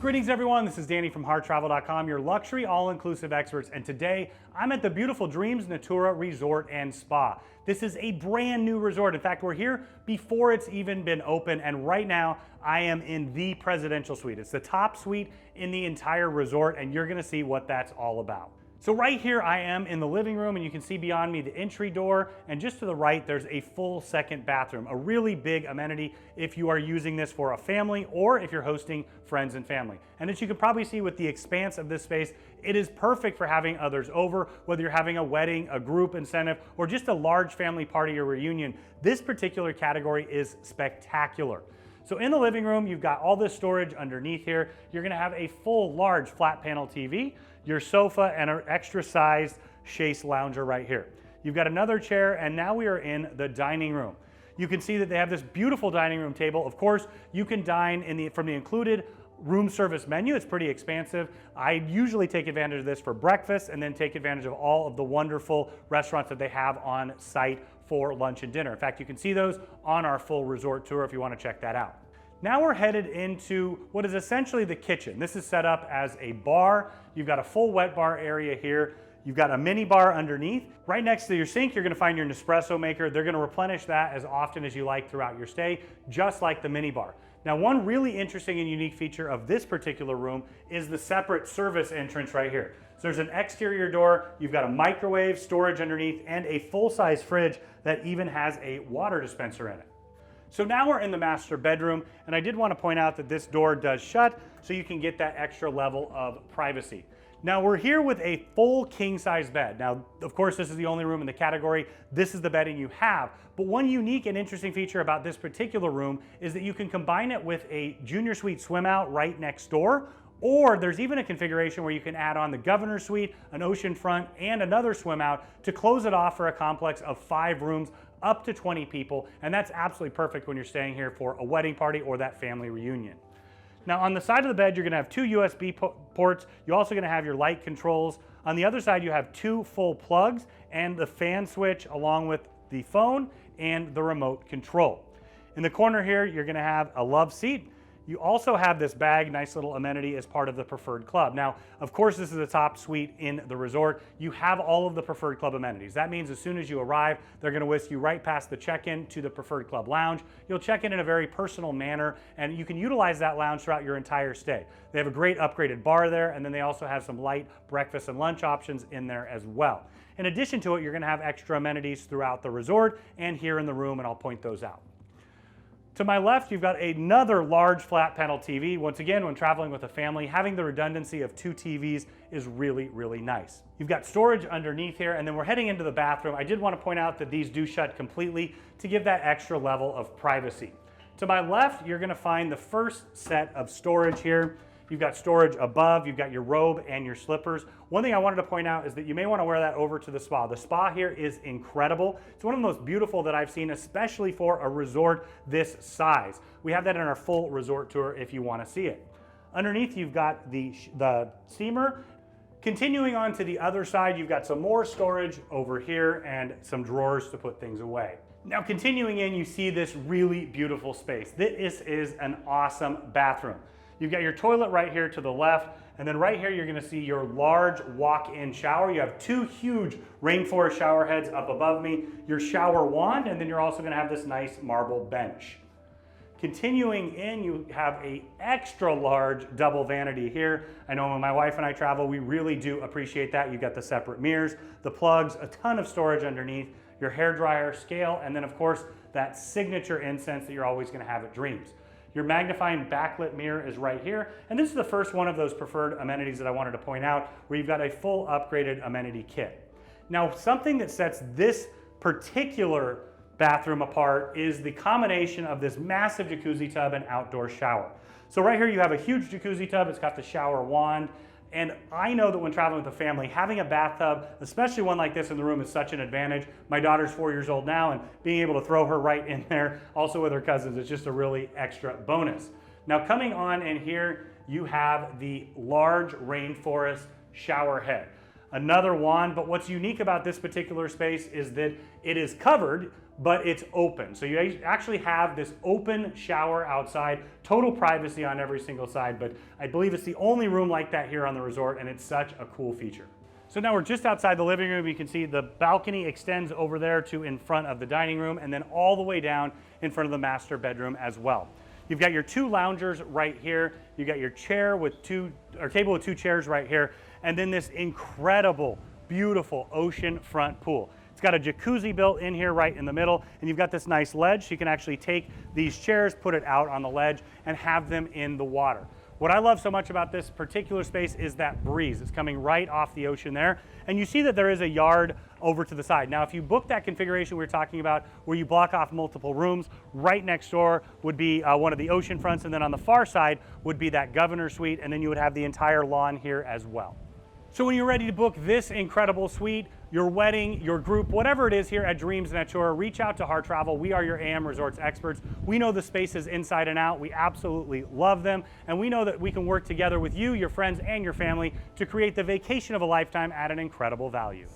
Greetings everyone, this is Danny from harrtravel.com, your luxury all-inclusive experts, and today I'm at the beautiful Dreams Natura Resort and Spa. This is a brand new resort. In fact, we're here before it's even been open, and right now I am in the presidential suite. It's the top suite in the entire resort, and you're gonna see what that's all about. So right here I am in the living room, and you can see beyond me the entry door, and just to the right there's a full second bathroom, a really big amenity if you are using this for a family or if you're hosting friends and family. And as you can probably see with the expanse of this space, it is perfect for having others over, whether you're having a wedding, a group incentive, or just a large family party or reunion. This particular category is spectacular. So in the living room, you've got all this storage underneath here. You're gonna have a full large flat panel TV, your sofa, and an extra sized chaise lounger right here. You've got another chair, and now we are in the dining room. You can see that they have this beautiful dining room table. Of course, you can dine from the included room service menu. It's pretty expansive. I usually take advantage of this for breakfast and then take advantage of all of the wonderful restaurants that they have on site for lunch and dinner. In fact, you can see those on our full resort tour if you want to check that out. Now we're headed into what is essentially the kitchen. This is set up as a bar. You've got a full wet bar area here. You've got a mini bar underneath. Right next to your sink, you're gonna find your Nespresso maker. They're gonna replenish that as often as you like throughout your stay, just like the mini bar. Now, one really interesting and unique feature of this particular room is the separate service entrance right here. So there's an exterior door, you've got a microwave, storage underneath, and a full-size fridge that even has a water dispenser in it. So now we're in the master bedroom, and I did want to point out that this door does shut so you can get that extra level of privacy. Now we're here with a full king-size bed. Now, of course, this is the only room in the category. This is the bedding you have. But one unique and interesting feature about this particular room is that you can combine it with a junior suite swim out right next door, or there's even a configuration where you can add on the governor's suite, an ocean front, and another swim out to close it off for a complex of 5 rooms, up to 20 people, and that's absolutely perfect when you're staying here for a wedding party or that family reunion. Now on the side of the bed, you're gonna have 2 USB ports. You're also gonna have your light controls. On the other side, you have 2 full plugs and the fan switch along with the phone and the remote control. In the corner here, you're gonna have a love seat. You also have this bag, nice little amenity as part of the preferred club. Now, of course, this is the top suite in the resort. You have all of the preferred club amenities. That means as soon as you arrive, they're gonna whisk you right past the check-in to the preferred club lounge. You'll check in a very personal manner, and you can utilize that lounge throughout your entire stay. They have a great upgraded bar there, and then they also have some light breakfast and lunch options in there as well. In addition to it, you're gonna have extra amenities throughout the resort and here in the room, and I'll point those out. To my left, you've got another large flat panel TV. Once again, when traveling with a family, having the redundancy of 2 TVs is really, really nice. You've got storage underneath here, and then we're heading into the bathroom. I did want to point out that these do shut completely to give that extra level of privacy. To my left, you're gonna find the first set of storage here. You've got storage above, you've got your robe and your slippers. One thing I wanted to point out is that you may want to wear that over to the spa. The spa here is incredible. It's one of the most beautiful that I've seen, especially for a resort this size. We have that in our full resort tour if you want to see it. Underneath, you've got the steamer. Continuing on to the other side, you've got some more storage over here and some drawers to put things away. Now continuing in, you see this really beautiful space. This is an awesome bathroom. You've got your toilet right here to the left, and then right here you're gonna see your large walk-in shower. You have 2 huge rainforest shower heads up above me, your shower wand, and then you're also gonna have this nice marble bench. Continuing in, you have a extra large double vanity here. I know when my wife and I travel, we really do appreciate that. You've got the separate mirrors, the plugs, a ton of storage underneath, your hair dryer, scale, and then of course that signature incense that you're always gonna have at Dreams. Your magnifying backlit mirror is right here, and this is the first one of those preferred amenities that I wanted to point out, where you've got a full upgraded amenity kit. Now, something that sets this particular bathroom apart is the combination of this massive jacuzzi tub and outdoor shower. So right here you have a huge jacuzzi tub, it's got the shower wand, and I know that when traveling with a family, having a bathtub, especially one like this in the room, is such an advantage. My daughter's 4 years old now, and being able to throw her right in there, also with her cousins, is just a really extra bonus. Now coming on in here, you have the large rainforest shower head. Another wand, but what's unique about this particular space is that it is covered but it's open. So you actually have this open shower outside, total privacy on every single side, but I believe it's the only room like that here on the resort, and it's such a cool feature. So now we're just outside the living room. You can see the balcony extends over there to in front of the dining room and then all the way down in front of the master bedroom as well. You've got your 2 loungers right here. You got your chair with table with 2 chairs right here, and then this incredible, beautiful ocean front pool. It's got a jacuzzi built in here right in the middle, and you've got this nice ledge. So you can actually take these chairs, put it out on the ledge, and have them in the water. What I love so much about this particular space is that breeze. It's coming right off the ocean there. And you see that there is a yard over to the side. Now, if you book that configuration we were talking about where you block off multiple rooms, right next door would be one of the ocean fronts, and then on the far side would be that governor suite, and then you would have the entire lawn here as well. So when you're ready to book this incredible suite, your wedding, your group, whatever it is here at Dreams Natura, reach out to Harr Travel. We are your AM Resorts experts. We know the spaces inside and out. We absolutely love them. And we know that we can work together with you, your friends, and your family to create the vacation of a lifetime at an incredible value.